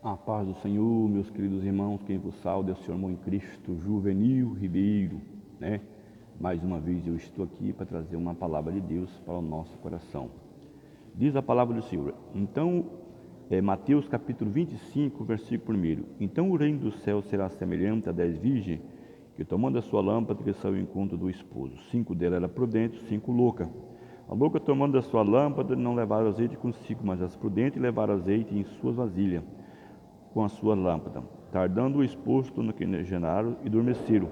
A paz do Senhor, meus queridos irmãos, quem vos salve é o seu irmão em Cristo, Juvenil Ribeiro, né? Mais uma vez eu estou aqui para trazer uma palavra de Deus para o nosso coração. Diz a palavra do Senhor, então, Mateus capítulo 25, versículo 1. Então o reino do céu será semelhante a 10 virgens, que tomando a sua lâmpada, que saiu ao encontro do esposo. 5 delas eram prudentes, 5 loucas. A louca, tomando a sua lâmpada, não levaram azeite consigo, mas as prudentes levaram azeite em suas vasilhas, com a sua lâmpada. Tardando o esposo, tornaram e adormeceram.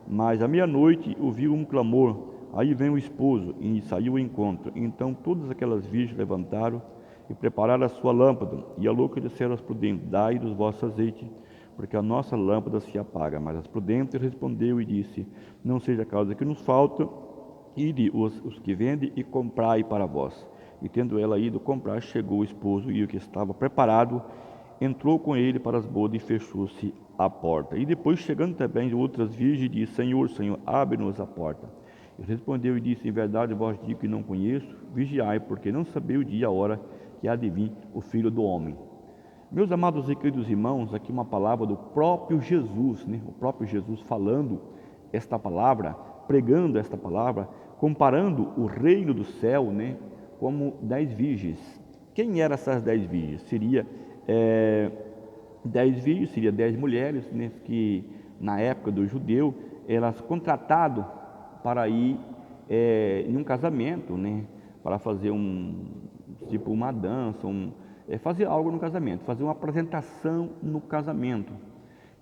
Mas à meia-noite ouviu um clamor, aí vem o esposo, e saiu ao encontro. Então todas aquelas virgens levantaram e prepararam a sua lâmpada. E a louca disseram aos prudentes: dai dos vossos azeite, porque a nossa lâmpada se apaga. Mas as prudentes respondeu e disse: não seja a causa que nos falta, ide os que vendem e comprai para vós. E tendo ela ido comprar, chegou o esposo, e o que estava preparado entrou com ele para as bodas e fechou-se a porta. E depois, chegando também outras virgens, disse: Senhor, Senhor, abre-nos a porta. Ele respondeu e disse: em verdade vos digo que não conheço, vigiai, porque não sabeis o dia e a hora que há de vir o Filho do Homem. Meus amados e queridos irmãos, aqui uma palavra do próprio Jesus, né? O próprio Jesus falando esta palavra, pregando esta palavra, comparando o reino do céu, né, como 10 virgens. Quem eram essas 10 virgens? Seria 10 virgens, seria 10 mulheres, né, que na época do judeu, elas contratado para ir em um casamento, né, para fazer tipo uma dança, fazer algo no casamento, fazer uma apresentação no casamento.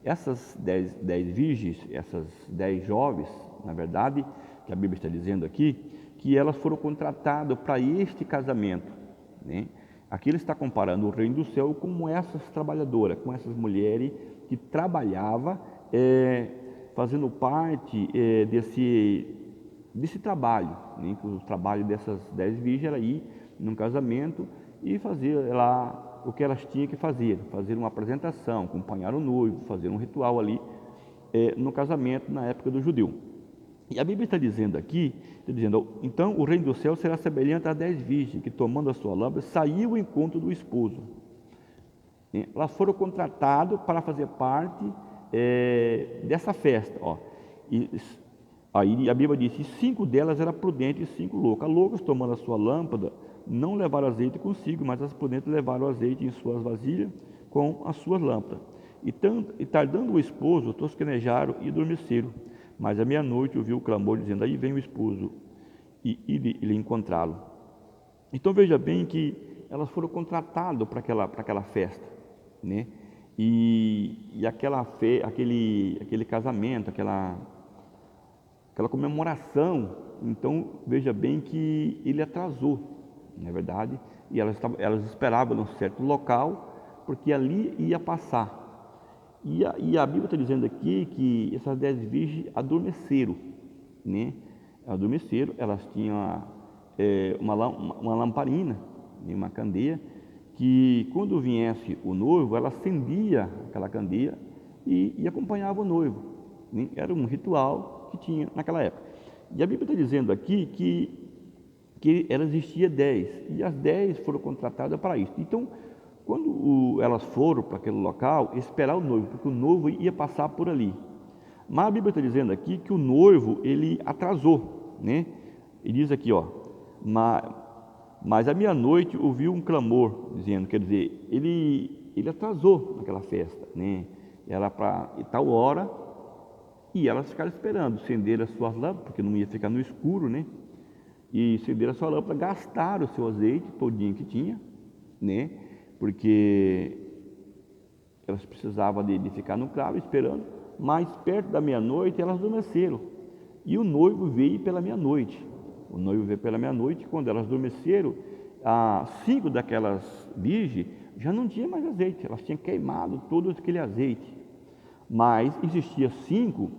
Essas 10 virgens, essas 10 jovens, na verdade, que a Bíblia está dizendo aqui, que elas foram contratadas para este casamento, né? Aqui ele está comparando o reino do céu com essas trabalhadoras, com essas mulheres que trabalhavam, fazendo parte desse trabalho, né? O trabalho dessas 10 virgens era ir num casamento e fazer lá o que elas tinham que fazer uma apresentação, acompanhar o noivo, fazer um ritual ali no casamento na época do judeu. E a Bíblia está dizendo aqui, então o reino do céu será semelhante a 10 virgens, que tomando a sua lâmpada, saiu ao encontro do esposo. Elas foram contratadas para fazer parte dessa festa. E aí a Bíblia diz: 5 delas eram prudentes e 5 loucas. As loucas, tomando a sua lâmpada, não levaram azeite consigo, mas as prudentes levaram azeite em suas vasilhas com as suas lâmpadas. E tardando o esposo, tosquenejaram e adormeceram. Mas à meia-noite ouviu o clamor, dizendo: aí vem o esposo, e ele encontrá-lo. Então veja bem que elas foram contratadas para aquela festa, né? E aquele casamento, aquela comemoração, então veja bem que ele atrasou, não é verdade? E elas esperavam num certo local, porque ali ia passar. E a Bíblia está dizendo aqui que essas 10 virgens adormeceram, né? Adormeceram, elas tinham uma lamparina, uma candeia, que quando viesse o noivo, ela acendia aquela candeia e acompanhava o noivo, né? Era um ritual que tinha naquela época. E a Bíblia está dizendo aqui que ela existia 10, e as 10 foram contratadas para isso. Então, quando elas foram para aquele local, esperar o noivo, porque o noivo ia passar por ali. Mas a Bíblia está dizendo aqui que o noivo, ele atrasou, né? E diz aqui, mas à meia-noite ouviu um clamor, dizendo, quer dizer, ele atrasou naquela festa, né? Era para tal hora, e elas ficaram esperando, acenderam as suas lâmpadas, porque não ia ficar no escuro, né? E acenderam a sua lâmpada, gastaram o seu azeite todinho que tinha, né? Porque elas precisavam de ficar no claro esperando, mas perto da meia-noite elas adormeceram. E o noivo veio pela meia-noite. O noivo veio pela meia-noite, quando elas adormeceram, 5 daquelas virgens já não tinha mais azeite, elas tinham queimado todo aquele azeite. Mas existia 5,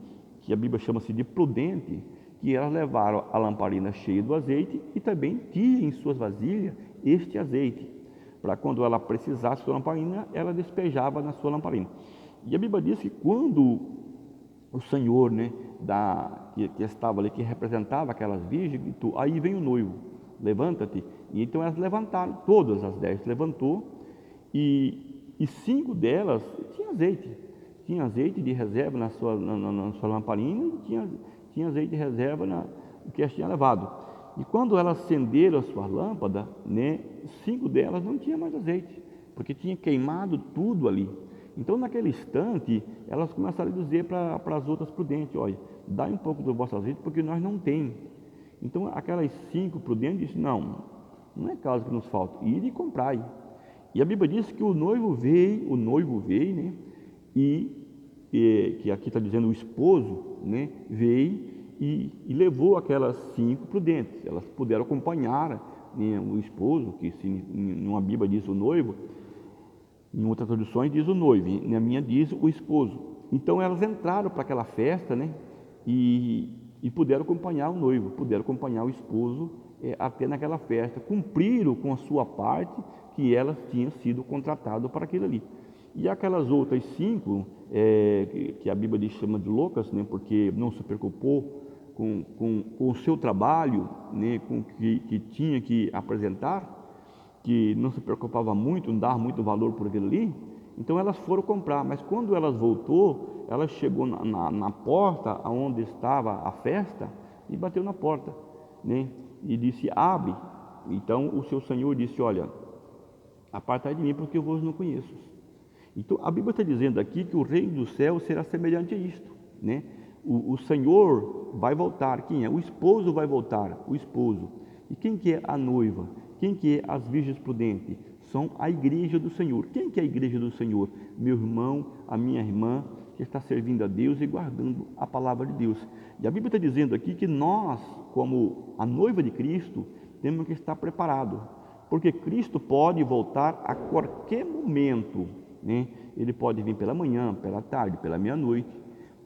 que a Bíblia chama-se de prudente, que elas levaram a lamparina cheia do azeite e também tinha em suas vasilhas este azeite, para quando ela precisasse da lamparina, ela despejava na sua lamparina. E a Bíblia diz que quando o Senhor, né, que estava ali, que representava aquelas virgens, gritou: aí vem o noivo, levanta-te. E então elas levantaram, todas as 10 levantou, e e 5 delas tinha azeite de reserva na sua lamparina, e tinha azeite de reserva que elas tinham levado. E quando elas acenderam a sua lâmpada, né, 5 delas não tinha mais azeite, porque tinha queimado tudo ali. Então, naquele instante, elas começaram a dizer para as outras prudentes: olha, dá um pouco do vosso azeite, porque nós não temos. Então, aquelas 5 prudentes disseram: não é causa que nos falta, ide e comprai. E a Bíblia diz que o noivo veio, né, que aqui está dizendo o esposo, né, veio e levou aquelas 5 prudentes. Elas puderam acompanhar, né, o esposo, que numa Bíblia diz o noivo, em outras traduções diz o noivo, na minha diz o esposo. Então elas entraram para aquela festa, né, e puderam acompanhar o noivo, puderam acompanhar o esposo até naquela festa, cumpriram com a sua parte, que elas tinham sido contratadas para aquilo ali. E aquelas outras 5, que a Bíblia diz, chama de loucas, né, porque não se preocupou com o seu trabalho, né, com o que tinha que apresentar, que não se preocupava muito, não dava muito valor por aquilo ali. Então elas foram comprar, mas quando elas voltou, ela chegou na porta onde estava a festa e bateu na porta, né, e disse: abre. Então o seu senhor disse: olha, apartai de mim, porque eu vos não conheço. Então a Bíblia está dizendo aqui que o reino do céu será semelhante a isto, né? O Senhor vai voltar. Quem é? O esposo vai voltar, o esposo. E quem que é a noiva? Quem que é as virgens prudentes? São a igreja do Senhor. Quem que é a igreja do Senhor? Meu irmão, a minha irmã, que está servindo a Deus e guardando a palavra de Deus. E a Bíblia está dizendo aqui que nós, como a noiva de Cristo, temos que estar preparados, porque Cristo pode voltar a qualquer momento, né? Ele pode vir pela manhã, pela tarde, pela meia-noite.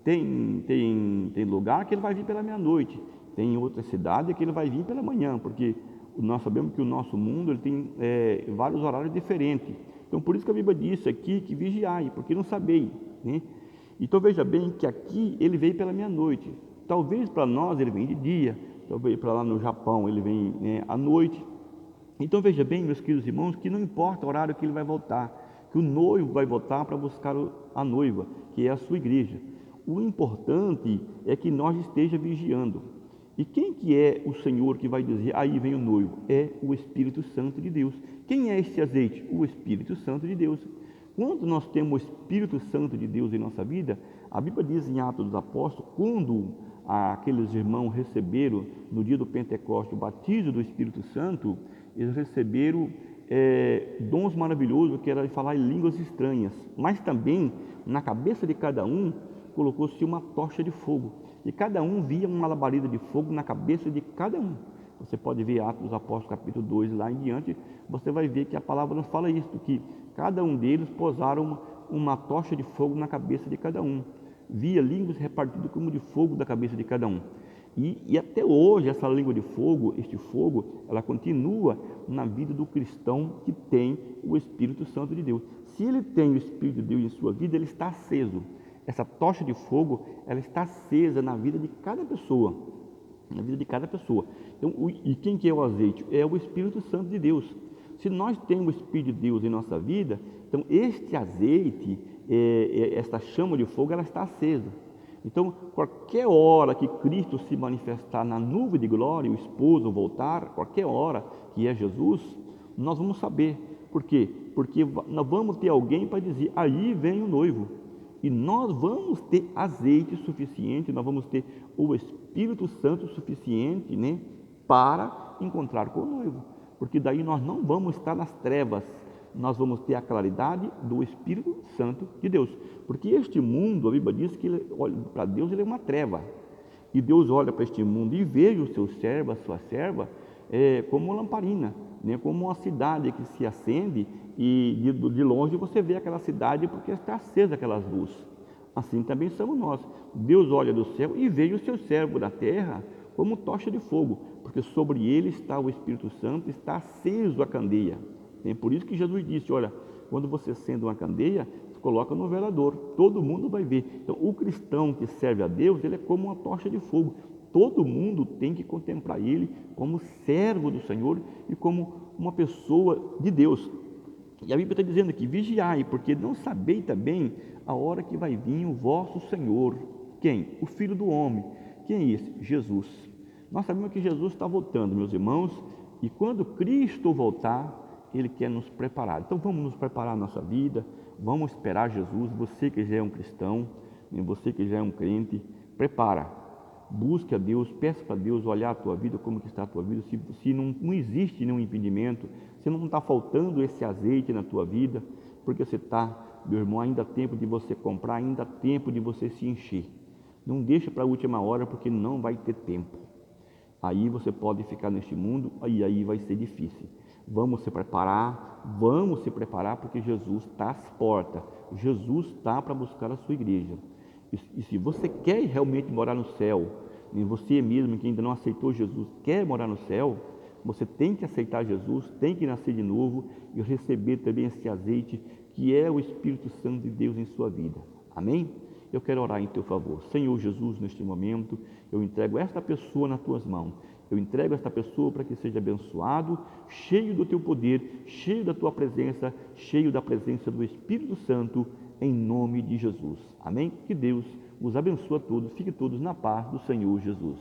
Tem lugar que ele vai vir pela meia-noite, tem outra cidade que ele vai vir pela manhã, porque nós sabemos que o nosso mundo ele tem vários horários diferentes. Então, por isso que a Bíblia disse aqui que vigiai, porque não sabeis, né? Então, veja bem que aqui ele veio pela meia-noite. Talvez para nós ele vem de dia, talvez para lá no Japão ele vem, né, à noite. Então, veja bem, meus queridos irmãos, que não importa o horário que ele vai voltar, que o noivo vai voltar para buscar a noiva, que é a sua igreja. O importante é que nós estejamos vigiando. E quem que é o Senhor que vai dizer: aí vem o noivo? É o Espírito Santo de Deus. Quem é esse azeite? O Espírito Santo de Deus. Quando nós temos o Espírito Santo de Deus em nossa vida, a Bíblia diz em Atos dos Apóstolos, quando aqueles irmãos receberam no dia do Pentecostes o batismo do Espírito Santo, eles receberam dons maravilhosos, que era falar em línguas estranhas, mas também na cabeça de cada um colocou-se uma tocha de fogo, e cada um via uma labareda de fogo na cabeça de cada um. Você pode ver Atos dos Apóstolos capítulo 2, lá em diante, você vai ver que a palavra nos fala isso, que cada um deles posaram uma tocha de fogo na cabeça de cada um, via línguas repartidas como de fogo da cabeça de cada um. E até hoje essa língua de fogo, este fogo, ela continua na vida do cristão que tem o Espírito Santo de Deus. Se ele tem o Espírito de Deus em sua vida, ele está aceso. Essa tocha de fogo, ela está acesa na vida de cada pessoa, na vida de cada pessoa. Então, e quem que é o azeite? É o Espírito Santo de Deus. Se nós temos o Espírito de Deus em nossa vida, então este azeite, esta chama de fogo, ela está acesa. Então, qualquer hora que Cristo se manifestar na nuvem de glória, o esposo voltar, qualquer hora que é Jesus, nós vamos saber. Por quê? Porque nós vamos ter alguém para dizer: aí vem o noivo. E nós vamos ter azeite suficiente, nós vamos ter o Espírito Santo suficiente, né, para encontrar com o noivo. Porque daí nós não vamos estar nas trevas, nós vamos ter a claridade do Espírito Santo de Deus. Porque este mundo, a Bíblia diz que para Deus ele é uma treva. E Deus olha para este mundo e vê o seu servo, a sua serva, como uma lamparina, né, como uma cidade que se acende e de longe você vê aquela cidade porque está acesa aquelas luzes. Assim também somos nós. Deus olha do céu e vê o seu servo da terra como tocha de fogo, porque sobre ele está o Espírito Santo, está aceso a candeia. É por isso que Jesus disse: olha, quando você acende uma candeia, você coloca no velador, todo mundo vai ver. Então, o cristão que serve a Deus, ele é como uma tocha de fogo. Todo mundo tem que contemplar ele como servo do Senhor e como uma pessoa de Deus. E a Bíblia está dizendo aqui, vigiai, porque não sabei também a hora que vai vir o vosso Senhor. Quem? O Filho do Homem. Quem é esse? Jesus. Nós sabemos que Jesus está voltando, meus irmãos, e quando Cristo voltar, Ele quer nos preparar. Então vamos nos preparar a nossa vida, vamos esperar Jesus. Você que já é um cristão, você que já é um crente, prepara. Busque a Deus, peça para Deus olhar a tua vida, como que está a tua vida, se não existe nenhum impedimento, se não está faltando esse azeite na tua vida, porque você está, meu irmão, ainda há tempo de você comprar, ainda há tempo de você se encher. Não deixa para a última hora, porque não vai ter tempo. Aí você pode ficar neste mundo, e aí vai ser difícil. Vamos se preparar, porque Jesus está às portas. Jesus está para buscar a sua igreja. E se você quer realmente morar no céu, e você mesmo que ainda não aceitou Jesus, quer morar no céu, você tem que aceitar Jesus, tem que nascer de novo e receber também esse azeite que é o Espírito Santo de Deus em sua vida. Amém? Eu quero orar em teu favor. Senhor Jesus, neste momento, eu entrego esta pessoa nas tuas mãos. Eu entrego esta pessoa para que seja abençoado, cheio do teu poder, cheio da tua presença, cheio da presença do Espírito Santo, em nome de Jesus. Amém? Que Deus os abençoe a todos, fiquem todos na paz do Senhor Jesus.